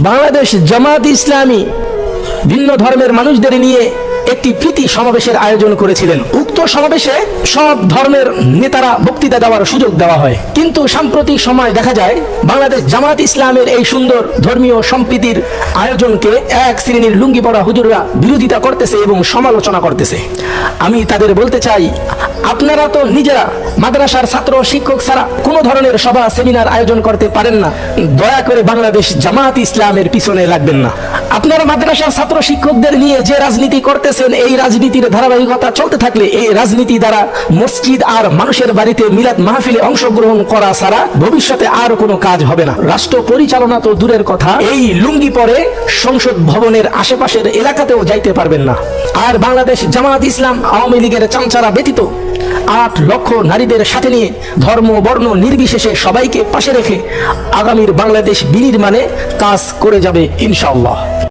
বাংলাদেশ জামাত ইসলামী ভিন্ন ধর্মের মানুষদের নিয়ে একটি প্রীতি সমাবেশের আয়োজন করেছিলেন। উক্ত সমাবেশে সব ধর্মের নেতারা বক্তৃতা দেওয়ার সুযোগ দেওয়া হয়, কিন্তু সাম্প্রতিক সময় দেখা যায় বাংলাদেশ জামাত ইসলামের এই সুন্দর ধর্মীয় সম্প্রীতির আয়োজনকে এক শ্রেণীর লুঙ্গি পড়া হুজুররা বিরোধিতা করতেছে এবং সমালোচনা করতেছে। আমি তাদের বলতে চাই, আপনারা তো নিজেরা মাদ্রাসার ছাত্র শিক্ষক ছাড়া কোনো ধরনের সভা সেমিনার আয়োজন করতে পারেন না। দয়া করে বাংলাদেশ জামাত ইসলামের পিছনে লাগবেন না। আপনারা মাদ্রাসার ছাত্র শিক্ষকদের নিয়ে যে রাজনীতি করতেছেন, এই রাজনীতির ধারাবাহিকতা চলতে থাকলে এই রাজনীতি দ্বারা মসজিদ আর মানুষের বাড়িতে মিলাদ মাহফিলে অংশগ্রহণ করা ছাড়া ভবিষ্যতে আর কোনো কাজ হবে না। রাষ্ট্র পরিচালনা তো দূরের কথা, এই লুঙ্গি পরে সংসদ ভবনের আশেপাশের এলাকাতেও যাইতে পারবেন না। আর বাংলাদেশ জামাত ইসলাম আওয়ামী লীগের চামচারা ব্যতীত 8 লক্ষ নারীদের সাথে নিয়ে ধর্ম বর্ণ নির্বিশেষে সবাইকে পাশে রেখে আগামীর বাংলাদেশ বিনির্মাণে কাজ করে যাবে ইনশাআল্লাহ।